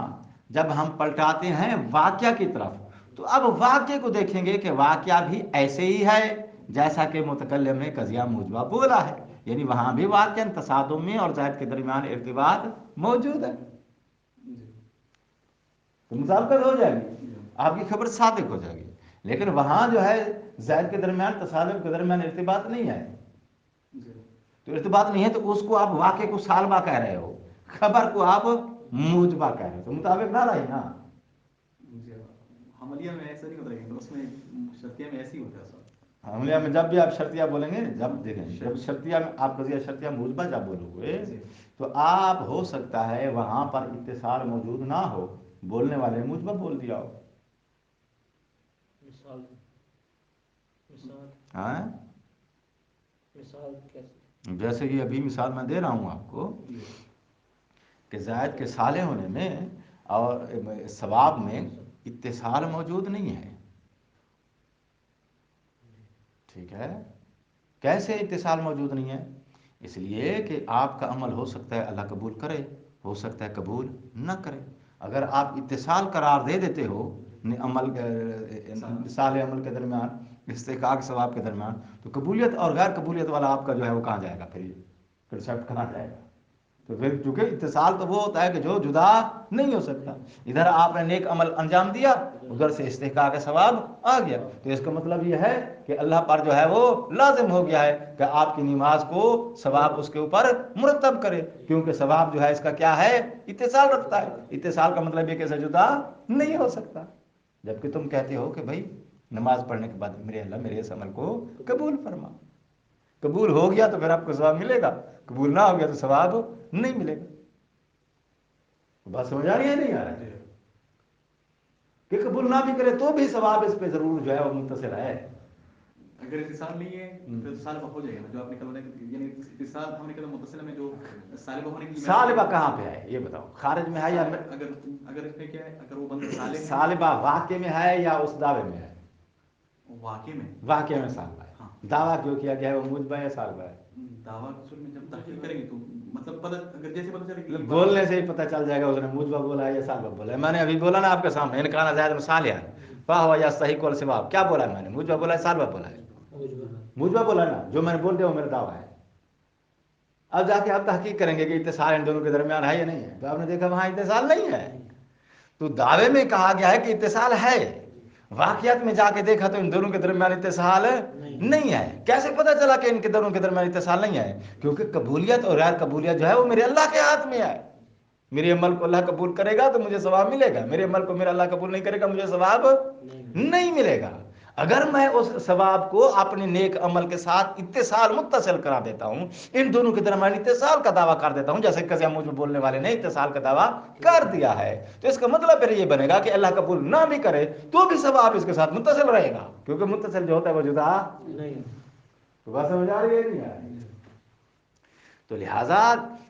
जब हम पलटाते हैं वाक़या की तरफ, तो अब वाक़ये को देखेंगे कि वाक़या भी ऐसे ही है जैसा कि मुतकल्लिम ने कज़िया मूजबा बोला है, यानी वहाँ भी वाक़या तसादुम में और ज़ैद के दरमियान इर्तिबात मौजूद है, तो मुताबिकत हो जाएगी, आपकी खबर सादिक हो जाएगी। लेकिन वहाँ जो है ज़ैद के दरमियान तसादुम के दरमियान इर्तिबात नहीं है, तो इर्तिबात नहीं है तो उसको आप वाक़ये को सालबा कह रहे हो, खबर को आप मूजबा कह रहे हो, तो मुताबिक ना रही ना। हमलिया में ऐसा नहीं होता है, तो उसमें शर्तिया में ऐसे ही होता है सब। हमलिया में जब भी आप शर्तिया बोलेंगे, जब देखें जब शर्तिया में आप कज़िया शर्तिया मूजबा जब बोलोगे तो आप हो सकता है वहाँ पर इत्तिसाल मौजूद ना हो, बोलने वाले मूजबा बोल दिया हो। मिसाल हाँ, मिसाल कैसे? जैसे कि अभी मिसाल मैं दे रहा हूँ आपको कि ज़ायद के साले होने में और सवाब में इत्तिसाल मौजूद नहीं है, ठीक है। कैसे इत्तिसाल मौजूद नहीं है? इसलिए कि आपका अमल हो सकता है अल्लाह कबूल करे, हो सकता है कबूल न करे। अगर आप इत्तिसाल करार दे देते हो अमल साले अमल के दरमियान, इस्तिकाक सवाब के दरमियान, तो कबूलियत और गैर कबूलियत वाला आपका जो है वो कहाँ जाएगा, फिर सेप्ट कहाँ जाएगा। तो फिर चूंकि इत्तिसाल तो वो होता है कि जो जुदा नहीं हो सकता, इधर आपने नेक अमल अंजाम दिया, उधर से इस्तिकाक का सवाब आ गया, तो इसका मतलब यह है कि अल्लाह पर जो है वो लाजिम हो गया है कि आपकी नमाज को सवाब उसके ऊपर मुरतब करे, क्योंकि सवाब जो है इसका क्या है, इत्तिसाल रखता है। इत्तिसाल का मतलब ये कैसे जुदा नहीं हो सकता। जबकि तुम कहते हो कि भाई नमाज पढ़ने के बाद मेरे अल्लाह मेरे इस अमल को कबूल फरमा, कबूल हो गया तो फिर आपको सवाब मिलेगा, कबूल ना हो गया तो सवाब नहीं मिलेगा। बात समझ आ रही है नहीं आ रही है? कि कबूल ना भी करे तो भी सवाब इस पे जरूर जो है वो मुत्तसिल है। अगर इत्तिसाल नहीं है तो सालिबा हो जाएगा, जो आपने कहा, यानी इत्तिसाल हमने कहा मुत्तसिल में जो सालिबा होने की सालिबा कहाँ पे है ये बताओ, खारिज में है या अगर इसमें क्या है, अगर वो बंदा सालिबा वाक़े में है या उस दावे में है? वाक़े में, वाक़े में सालिबा है। हाँ। दावा क्यों किया गया है, वो मुजबा या सालिबा है? दावा असल में जब तहकीक करेंगे तो मतलब पता, अगर जैसे पता चले कि बोलने से ही पता चल जाएगा उसने मुजबा बोला है या सालिबा बोला है। मैंने अभी बोला ना आपके सामने, इनका ना ज़ायद मिसाल है वाह या सही कौल से क्या बोला है मैंने, मुजबा बोला है सालिबा बोला है? मुजबा बोला ना, जो मैंने बोल दिया वो मेरा दावा है। अब जाके आप तहकीक करेंगे कि इत्तिसाल इन दोनों के दरमियान है या नहीं है, तो आपने देखा वहां इत्तिसाल नहीं है। तो दावे में कहा गया है कि इत्तिसाल है, वाक़ियत में जाके देखा तो इन दोनों के दरमियान इत्तिसाल नहीं है। कैसे पता चला कि इनके दोनों के दरमियान इत्तिसाल नहीं है? क्योंकि कबूलियत और गैर कबूलियत जो है वो मेरे अल्लाह के हाथ में है। मेरे अमल को अल्लाह कबूल करेगा तो मुझे सवाब मिलेगा, मेरे अमल को मेरा अल्लाह कबूल नहीं करेगा मुझे सवाब नहीं मिलेगा। अगर मैं उस सवाब को अपने नेक अमल के साथ इत्तिसाल मुत्तसिल करा देता हूं, इन दोनों के दरमियान इत्तिसाल का दावा कर देता हूं, जैसे कज़िया मूजब बोलने वाले ने इत्तिसाल का दावा कर दिया है, तो इसका मतलब फिर ये बनेगा कि अल्लाह कबूल ना भी करे तो भी सवाब इसके साथ मुत्तसिल रहेगा, क्योंकि मुत्तसिल जो होता है वो जुदा नहीं। तो बात समझ आ रही है नहीं आ रही? तो लिहाजा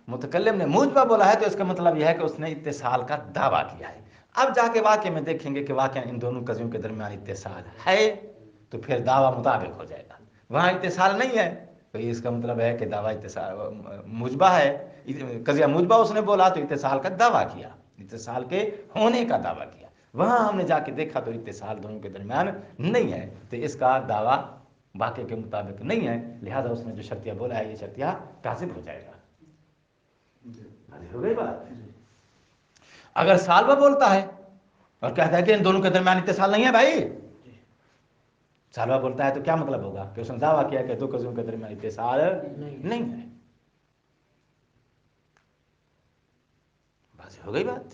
मुतकल्लिम ने मुजबा बोला है तो इसका मतलब यह है कि उसने इत्तिसाल का दावा किया है। अब जाके वाक़े में देखेंगे कि वाक़या इन दोनों कज़ियों के दरमियान इत्तिसाल है, तो फिर दावा मुताबिक हो जाएगा। वहाँ इत्तिसाल नहीं है तो इसका मतलब है कि दावा इत्तिसाल मुजबा है, कज़िया मुजबा उसने बोला तो इत्तिसाल का दावा किया, इत्तिसाल के होने का दावा किया। वहाँ हमने जाके देखा तो इत्तिसाल दोनों के दरमियान नहीं है, तो इसका दावा वाक़े के मुताबिक नहीं है, लिहाजा उसने जो शर्तिया बोला है ये शर्तिया काज़िब हो जाएगा। हो गई बात? अगर सालबा बोलता है और कहता है कि इन दोनों के दरमियान इत्तिसाल नहीं है भाई, सालबा बोलता है तो क्या मतलब होगा कि उसने दावा किया कि दो कज़ियों के दरमियान इत्तिसाल नहीं है। बस हो गई बात।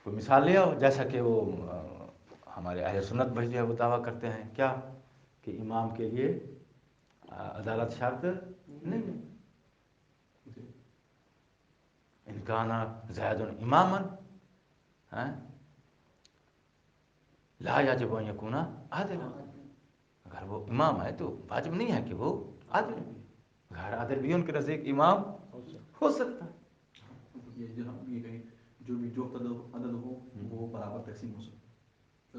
कोई मिसाल ले आओ, जैसा कि वो हमारे अहले सुन्नत भाई जो है वो दावा करते हैं क्या कि इमाम के लिए अदालत शर्त नहीं है। इनकाना ज़ैदुन इमामन, ला याजिब अन यकूना आदिला, अगर वो इमाम है तो वाजिब नहीं है कि वो आदिल हो। गैर आदिल भी उनके नज़दीक इमाम हो सकता है। ये जो हम ये कहें जो भी जो अदद हो वो बराबर तकसीम हो सकता है। तो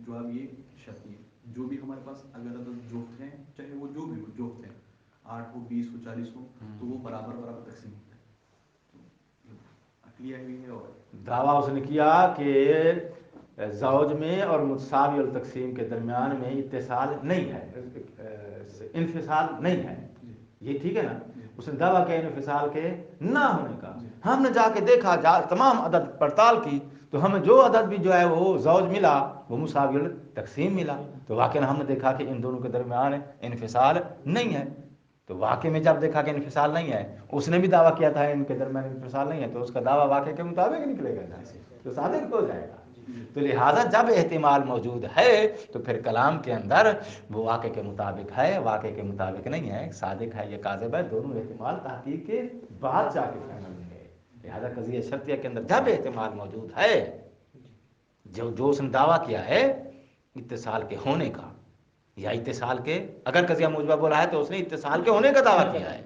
जो अब ये शर्त है, जो भी हमारे पास अगर अदद जोफ्त हैं, चाहे वो जो भी हो जोफ्त हैं, 8 हो 20 हो 40 हो, तो वो बराबर बराबर तकसीम होता है। तो क्लियर हुई है। और दावा उसने किया कि ज़ौज में और मुतसावी और तकसीम के दरमियान में इत्तिसाल नहीं है, इन्फिसाल नहीं है, ये ठीक है ना। उसने दावा किया इन्फिसाल के ना होने का। हमने जाके देखा, तमाम अदद पड़ताल की, तो हमें जो अदद भी जो है वो ज़ौज मिला वो मुसावी और तकसीम मिला। तो वाकई हमने देखा कि इन दोनों के दरमियान इन्फिसाल नहीं है। तो वाकई में जब देखा कि इन्फिसाल नहीं है, उसने भी दावा किया था इनके दरमियान इन्फिसाल नहीं है, तो उसका दावा वाकई के मुताबिक निकलेगा जहाँ से, तो सादिक हो जाएगा। तो लिहाजा जब एहतिमाल मौजूद है तो फिर कलाम के अंदर वो वाक़े के मुताबिक है, वाक़े के मुताबिक नहीं है, सादिक है या काज़िब है, दोनों एहतिमाल तहकीक के बाद जाके फाइनल होंगे। लिहाजा कज़िया शर्तिया के अंदर जब एहतिमाल मौजूद है, जो उसने दावा किया है इत्तिसाल के होने का या इत्तिसाल के, अगर कज़िया मुजबा बोला है तो उसने इत्तिसाल के होने का दावा किया है,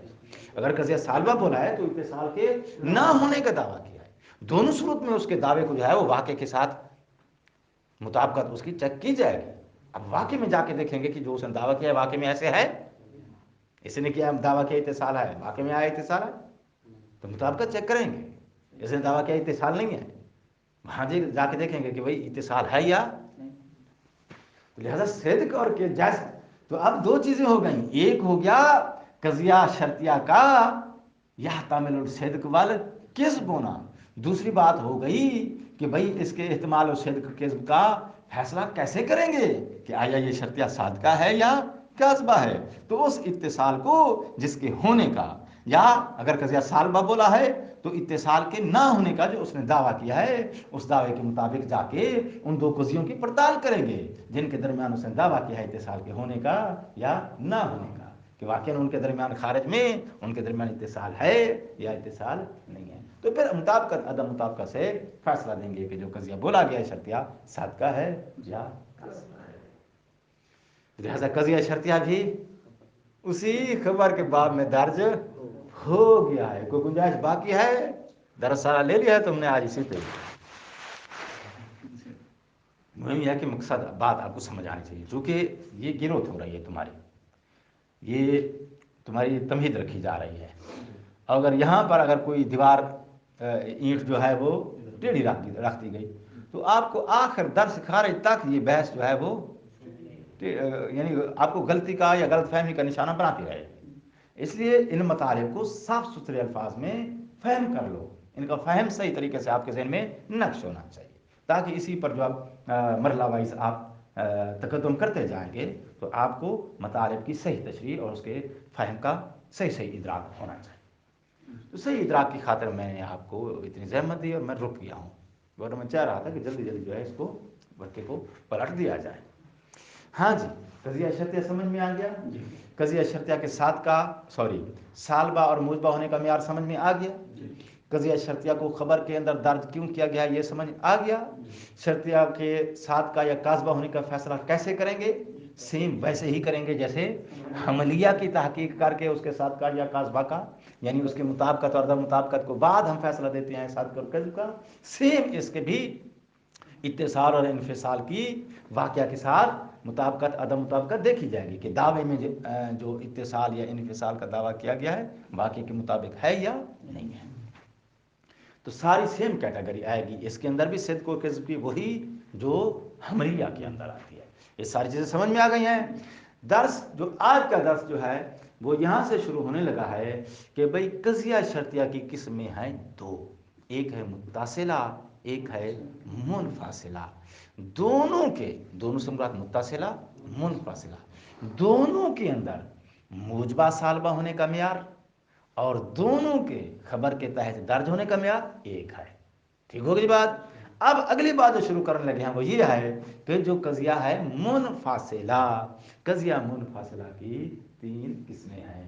अगर कज़िया सालबा बोला है तो इत्तिसाल के ना होने का दावा किया है। दोनों सूरत में उसके दावे को जो है वो वाक़े के साथ मुताबिकत उसकी चेक की जाएगी। अब वाकई में जाके देखेंगे कि जो उसने दावा किया है वाकई में ऐसे है, इसने किया दावा किया इत्तिसाल है, वाकई में आया इत्तिसाल है, तो मुताबिकत चेक करेंगे। इसने दावा किया इत्तिसाल नहीं है, वहाँ जाके देखेंगे कि भाई इत्तिसाल है या तो लिहाजा सिद्क और के जैस। तो अब दो चीज़ें हो गई, एक हो गया कज़िया शर्तिया का यह तामिल सिद्क वाल किस्ब होना, दूसरी बात हो गई कि भाई इसके इस्तेमाल और सिद्क किस्ब का फैसला कैसे करेंगे कि आया ये शर्तिया सादका है या काज़बा है। तो उस इत्तिसाल को जिसके होने का, या अगर कज़िया सालबा बोला है तो इत्तिसाल के ना होने का जो उसने दावा किया है, उस दावे के मुताबिक जाके उन दो कज़ियों की पड़ताल करेंगे जिनके दरमियान उसने दावा किया है इत्तिसाल के होने का या ना होने का, कि वाकई उनके दरमियान खारिज में उनके दरमियान इत्तिसाल है या इत्तिसाल नहीं है। तो फिर मुताबिकत अदम मुताबिकत से फैसला देंगे कि जो कज़िया बोला गया है शर्तिया सादका है या काज़बा है। लिहाजा कज़िया शर्तिया भी उसी खबर के बाब में दर्ज हो गया है। कोई गुंजाइश बाकी है? दरस सारा ले लिया है तुमने आज इसी पे। मुहिम यह कि मकसद बात आपको समझ आनी चाहिए, चूँकि ये गिरोथ हो रही है तुम्हारी, ये तुम्हारी तमहीद रखी जा रही है। अगर यहाँ पर अगर कोई दीवार ईंट जो है वो टेढ़ी रख दी गई तो आपको आखिर दर्स खारिज तक ये बहस जो है वो यानी आपको गलती का या गलत फहमी का निशाना बनाती रहेगी। इसलिए इन मतालिब को साफ सुथरे अल्फाज में फहम कर लो, इनका फहम सही तरीके से आपके जहन में नक्श होना चाहिए, ताकि इसी पर जो आप मरला वाइज आप तकद्दुम करते जाएंगे तो आपको मतालिब की सही तशरीह और उसके फहम का सही इदराक होना चाहिए। तो सही इदराक की खातिर मैंने आपको इतनी जहमत दी और मैं रुक गया हूँ, वरना मैं चाह रहा था कि जल्दी जल्दी जो है इसको वर्के को पलट दिया जाए। हाँ जी, कज़िया शर्तिया समझ में आ गया। कज़िया शर्तिया के साथ का सालबा और मुजबा होने का मेयार समझ में आ गया। कज़िया शर्तिया को खबर के अंदर दर्ज क्यों किया गया ये समझ आ गया। शर्तिया के साथ का या काज़बा होने का फैसला कैसे करेंगे, सेम वैसे ही करेंगे जैसे हमलिया की तहकीक करके उसके साथ का या काज़बा का, यानी उसके मुताबिकत और अदम मुताबिकत को बाद हम फैसला देते हैं साथ और कज़ब का, सेम इसके भी इत्तिसाल और इन्फिसाल की वाक़या के साथ मुताबिकत अदम मुताबिकत देखी जाएगी कि दावे में जो इत्तिसाल या इन्फिसाल का दावा किया गया है वाक़े के मुताबिक है या नहीं है। तो सारी सेम कैटेगरी आएगी इसके अंदर भी, सिद्क़ और किज़्ब की वही जो हमलिया के अंदर आती है। ये सारी चीज़ें समझ में आ गई हैं। दर्स जो आज का दर्स जो है वो यहाँ से शुरू होने लगा है कि भाई कज़िया शर्तिया की किस्में हैं दो, एक है मुत्तासिला, एक है मुनफासिला। दोनों से मुराद मुत्तासिला मुनफासिला, दोनों के अंदर मुजबा सालबा होने का मेयार और दोनों के खबर के तहत दर्ज होने का मेयार एक है। ठीक होगी बात। अब अगली बात जो शुरू करने लगे हैं वो ये है कि जो कज़िया है मुनफासिला, कज़िया मुनफासिला की तीन किस्में हैं।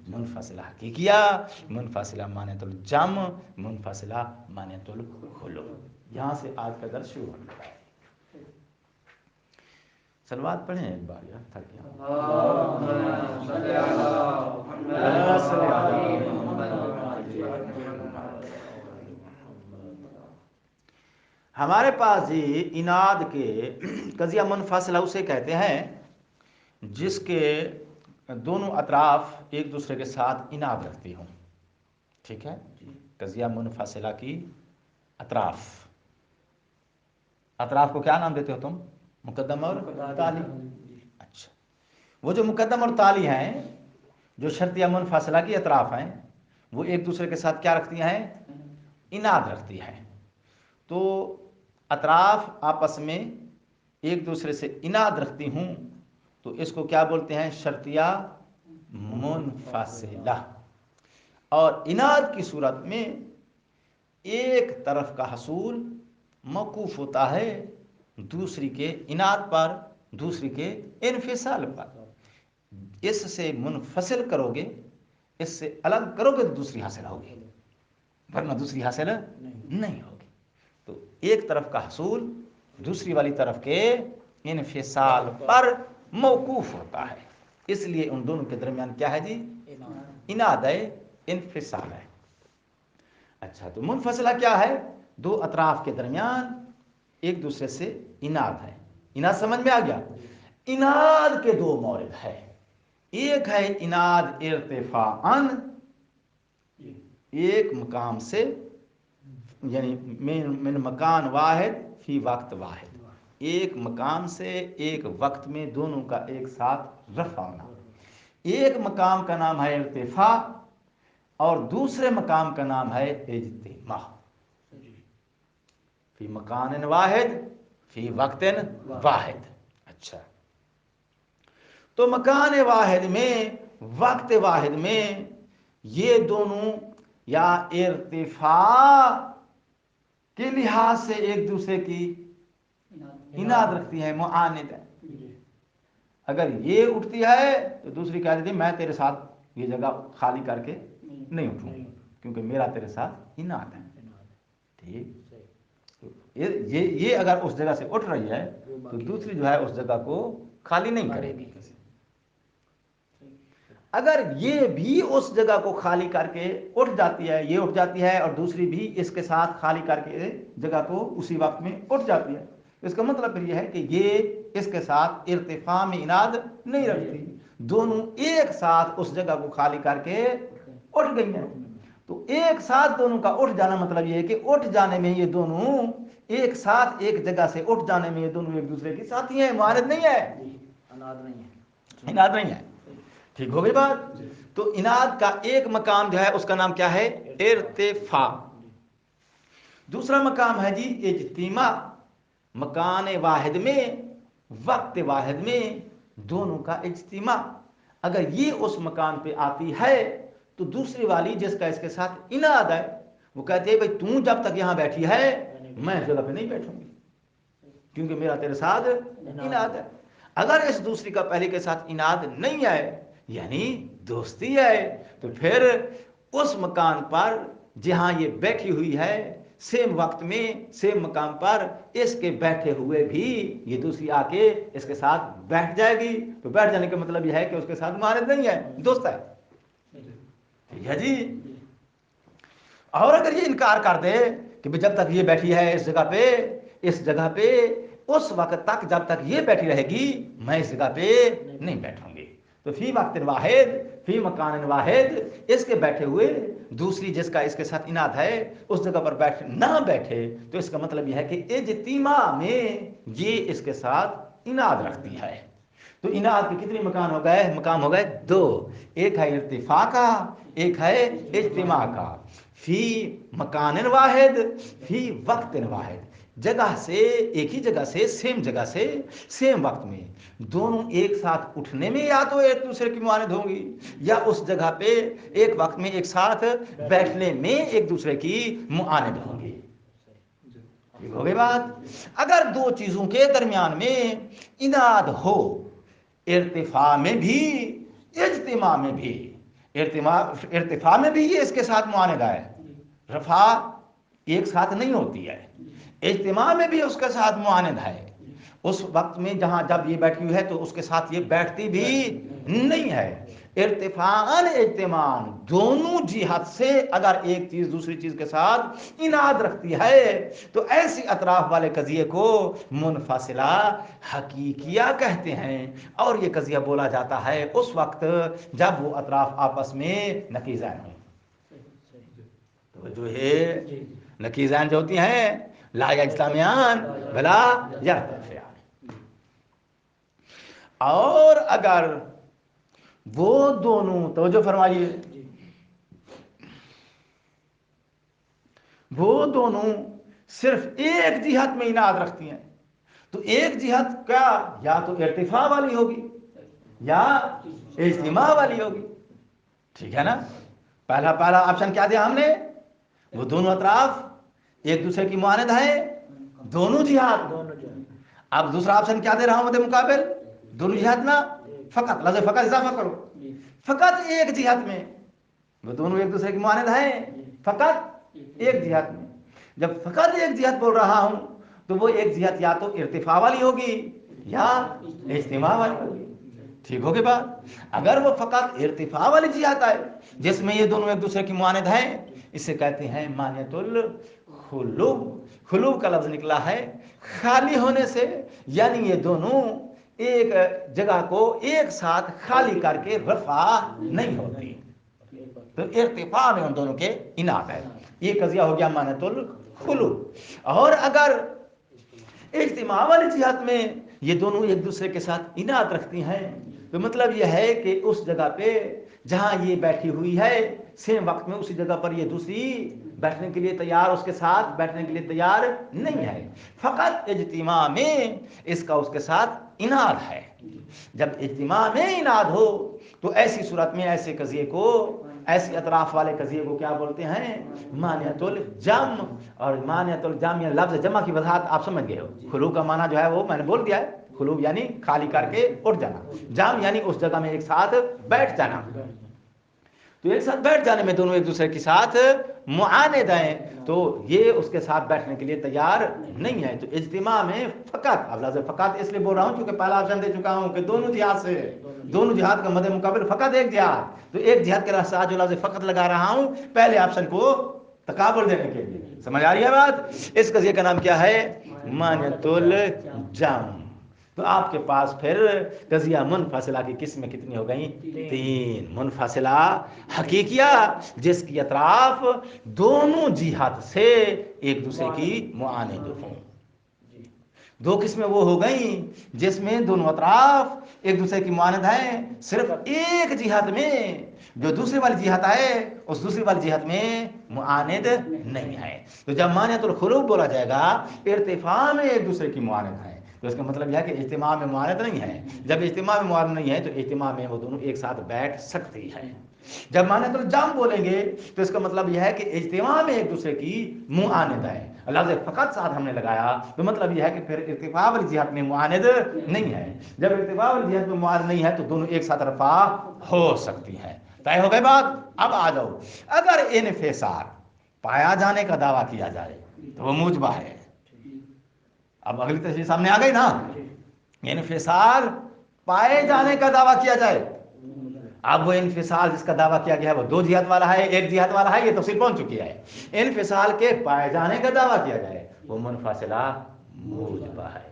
मुनफासिला हकीकिया, मुनफासिला मानियतुल जम, मुनफासिला मानियतुल खुलू। यहाँ से आज का दर्स शुरू होने लगा है। सलवात पढ़ें एक बार यार, थक गया। हमारे पास जी इनाद के कजिया मुनफासिला उसे कहते हैं जिसके दोनों अतराफ एक दूसरे के साथ इनाद रखती हों। ठीक है, कजिया मुनफासिला की अतराफ, अतराफ को क्या नाम देते हो तुम? मुकद्दम और ताली। अच्छा, वो जो मुकद्दम और ताली हैं, जो शर्तिया मुनफासिला की अतराफ हैं, वो एक दूसरे के साथ क्या रखती हैं? इनाद रखती हैं। तो अतराफ आपस में एक दूसरे से इनाद रखती हूं तो इसको क्या बोलते हैं? शर्तिया मुनफासिला। और इनाद की सूरत में एक तरफ का हसूल मौकूफ होता है दूसरी के इनाद पर, दूसरी के इनफिसाल पर। इससे मुनफसिल करोगे, इससे अलग करोगे तो दूसरी हासिल होगी, वरना दूसरी हासिल नहीं होगी। तो एक तरफ का हसूल दूसरी वाली तरफ के इनफिसाल पर मौकूफ होता है, इसलिए उन दोनों के दरमियान क्या है जी? इनाद है, इनफिसाल है। अच्छा, तो मुनफसिला क्या है? दो अतराफ के दरमियान एक दूसरे से इनाद है। इनाद समझ में आ गया? इनाद के दो मौरिद है, एक है इनाद इर्तिफाअन, एक मकाम से, यानी मिन मकान वाहिद फी वक्त वाहिद, एक मकाम से एक वक्त में दोनों का एक साथ रफ़ा होना। एक मकाम का नाम है इर्तिफा और दूसरे मकाम का नाम है इज्तिमा। फी मकान वाहिद फी वक्तिन वाहिद। अच्छा, तो मकान वाहिद में, वक्त वाहिद में ये दोनों या इर्तिफा के लिहाज से एक दूसरे की इनाद रखती है, मुआनिद है। अगर ये उठती है तो दूसरी कह देती है मैं तेरे साथ ये जगह खाली करके नहीं उठूंगी क्योंकि मेरा तेरे साथ इनाद है। ठीक, ये अगर उस जगह से उठ रही है तो दूसरी जो है उस जगह को खाली नहीं करेगी। अगर ये भी उस जगह को खाली करके उठ जाती है, ये उठ जाती है और दूसरी भी इसके साथ खाली करके जगह को उसी वक्त में उठ जाती है, इसका मतलब फिर यह है कि ये इसके साथ इर्तिफा में इनाद नहीं रखती, दोनों एक साथ उस जगह को खाली करके उठ गई हैं। तो एक साथ दोनों का उठ जाना मतलब यह है कि उठ जाने में ये दोनों एक साथ एक जगह से उठ जाने में ये दोनों एक दूसरे की साथी हैं, मुआनिद नहीं है, इनाद नहीं है। ठीक हो गई बात? तो इनाद का एक मकाम जो है उसका नाम क्या है? इर्तिफा। दूसरा मकाम है जी इज्तिमा। मकान वाहिद में, वक्त वाहिद में दोनों का इज्तिमा। अगर ये उस मकान पे आती है तो दूसरी वाली जिसका इसके साथ इनाद है वो कहती है भाई तू जब तक यहां बैठी है मैं इस जगह पे नहीं बैठूंगी क्योंकि मेरा तेरे साथ इनाद है। अगर इस दूसरी का पहले के साथ इनाद नहीं है यानी दोस्ती है तो फिर उस मकान पर जहां ये बैठी हुई है सेम वक्त में सेम मकाम पर इसके बैठे हुए भी ये दूसरी आके इसके साथ बैठ जाएगी। तो बैठ जाने का मतलब यह है कि उसके साथ मुआनिद नहीं है, दोस्त है। ठीक है जी। और अगर ये इनकार कर दे कि जब तक ये बैठी है इस जगह पे उस वक्त तक जब तक ये बैठी रहेगी मैं इस जगह पे नहीं बैठूंगी, तो फी वक्त वाहिद फी मकान वाहिद इसके बैठे हुए दूसरी जिसका इसके साथ इनाद है उस जगह पर बैठे तो इसका मतलब यह है कि इज्तिमा में ये इसके साथ इनाद रखती है। तो इनाद के कितने मकान हो गए? मकाम हो गए दो, एक है इर्तिफा का, एक है इज्तिमा का। फी मकान वाहिद फी वक्त वाहिद, जगह से एक ही जगह से सेम वक्त में दोनों एक साथ उठने में या तो एक दूसरे की मुआनिद होंगी या उस जगह पे एक वक्त में एक साथ बैठने में एक दूसरे की मुआनिद होंगी। ठीक हो गई बात? अगर दो चीजों के दरमियान में इनाद हो, इर्तिफा में भी इज्तिमा में भी, इर्तिफा में भी ये इसके साथ मुआनिद है, रफा एक साथ नहीं होती है, इज्तिमा में भी उसके साथ मुआनिद है उस वक्त में जहां जब ये बैठी हुई है तो उसके साथ ये बैठती भी नहीं है। इर्तिफान इज्तिमान, दोनों जिहत से अगर एक चीज दूसरी चीज के साथ इनाद रखती है तो ऐसी अतराफ वाले कजिए को मुनफासिला हकीकिया कहते हैं। और ये कजिया बोला जाता है उस वक्त जब वो अतराफ आपस में नकीज़ान हो। तो जो है नकीज़ान जो होती हैं ला यज्तमियान वला यख्तलिफान। और अगर वो दोनों, तवज्जो फरमाइए, वो दोनों सिर्फ एक जिहत में इनाद रखती हैं तो एक जिहत क्या या तो इर्तिफा वाली होगी या इज्तिमा वाली होगी। ठीक है ना। पहला ऑप्शन क्या दिया हमने, वो दोनों अतराफ एक दूसरे की मुआनिद है, दोनों जिहाद। अब दूसरा ऑप्शन क्या दे रहा हूं मदे मुकाबिल, दोनों जिहाद ना फकत, लफ्ज़ फकत इजाफा करो, फकत एक जिहाद में, वो दोनों एक दूसरे की मुआनिद है फकत एक जिहाद में। जब फकत एक जिहाद बोल रहा हूं तो वो एक जिहाद या तो इर्तिफा वाली होगी या इज्तिमा वाली होगी। ठीक होगी बात। अगर वो फकत इर्तिफा वाली जिहाद है जिसमें ये दोनों एक दूसरे की मुआनिद है, इसे कहते हैं मानियतुल खुलूब। खुलूब का लफ्ज निकला है खाली होने से, यानी ये दोनों एक जगह को एक साथ खाली करके रफा नहीं होती, तो इर्तिफा में उन दोनों के इनात है। ये कजिया हो गया मानियतुल खुलूब। और अगर इज्तिमा वाली जिहाद में ये दोनों एक दूसरे के साथ इनात रखती हैं तो मतलब यह है कि उस जगह पे जहां ये बैठी हुई है सेम वक्त में उसी जगह पर ये दूसरी बैठने के लिए तैयार, उसके साथ बैठने के लिए तैयार नहीं है। फकत इज्तिमा में इसका उसके साथ इनाद है। जब इज्तिमा में इनाद हो तो ऐसी सूरत में ऐसे कजिए को, ऐसी अतराफ वाले कजिए को क्या बोलते हैं, मानियतुल जम। और मानियतुल जम या लफ्ज जमा की वजाहत आप समझ गए हो। खुलू का माना जो है वो मैंने बोल दिया है, खुलूब यानी खाली करके उठ जाना, जाम यानी उस जगह में एक साथ बैठ जाना। तो एक साथ बैठ जाने में दोनों एक दूसरे के साथ मुआनिद हैं, तो ये उसके साथ बैठने के लिए तैयार नहीं है। तो इज्तिमा में फकत, अब लफ्ज़ फकत इसलिए बोल रहा हूं क्योंकि पहला ऑप्शन दे चुका हूं कि दोनों जिहाद से, दोनों जिहाद का मदे मुकाबिल फकत एक जिहाद, तो एक जिहाद के साथ जो लफ्ज़ फकत लगा रहा हूं पहले ऑप्शन को तकाबुल देने के लिए। समझ आ रही है बात। इस कज़िये का नाम क्या है, मानियतुल जम। तो आपके पास फिर कज़िया मुनफासिला की किस्में कितनी हो गई, तीन। मुनफासिला हकीकिया जिसकी अतराफ दोनों जिहाद से एक दूसरे की मुआनिद हों। दो किस्में वो हो गई जिसमें दोनों अतराफ एक दूसरे की मुआनिद हैं, सिर्फ एक जिहाद में जो दूसरी वाली जिहाद है उस दूसरी वाली जिहाद में मुआनिद नहीं है। तो जब मानियतुल खुलूब बोला जाएगा इर्तिफा में एक दूसरे की मुआनिद है, तो इसका मतलब यह है कि इज्तिमा में मुआनिद नहीं है। जब इज्तिमा में मुआनिद नहीं है तो इज्तिमा में वो दोनों एक साथ बैठ सकती है। जब मानियतुल जम बोलेंगे तो इसका मतलब यह है कि इज्तिमा में एक दूसरे की मुआनिद है। लफ्ज़ फकत साथ हमने लगाया तो मतलब यह है कि फिर इर्तिफा वाली जिहाद में मुआनिद नहीं है। जब इर्तिफा वाली जिहाद में मुआनिद नहीं है तो दोनों एक साथ रफा हो सकती है। तय हो गई बात। अब आ जाओ, अगर इन्फिसाल पाया जाने का दावा किया जाए तो वो मुजबा है। अब अगली तस्वीर सामने आ गई ना, इन्फिसाल पाए जाने का दावा किया जाए। अब वो इन्फिसाल जिसका दावा किया गया है वो दो जिहाद वाला है, एक जिहाद वाला है, ये तफसील पहुंच चुकी है। इन्फिसाल के पाए जाने का दावा किया जाए वो मुनफासिला मुजबा है।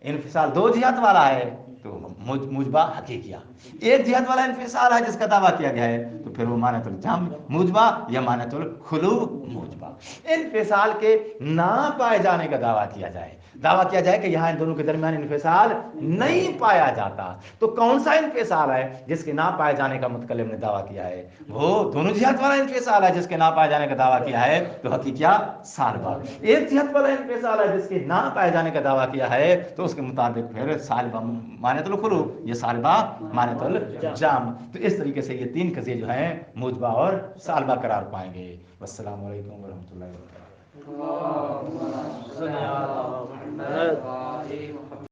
इन्फिसाल दो जिहाद वाला है तो मुजबा हकीकिया। एक जिहाद वाला इन्फिसाल है जिसका दावा किया गया है तो फिर वो मानियतुल जम मुजबा या मानियतुल खुलूब मुजबा। इन्फिसाल के ना पाए जाने का दावा किया जाए, दावा किया जाए कि यहाँ इन दोनों के दरमियान इन्फिसाल नहीं पाया जाता, तो कौन सा इन्फिसाल है जिसके ना पाए जाने का मुतकल्लिम ने दावा किया है, वो दोनों जिहाद वाला इन्फिसाल है जिसके ना पाए जाने का दावा किया है तो हकीकिया सालबा। एक जिहाद वाला इन्फिसाल है जिसके ना पाए जाने का दावा किया है तो उसके मुताबिक फिर सालबा मानियतुल खुलूब, ये सालबा मानियतुल जम। तो इस तरीके से ये तीन कज़िये जो हैं मुजबा और सालबा करार पाएंगे। वस्सलामु अलैकुम वरहमतुल्लाहि वबरकातुहू।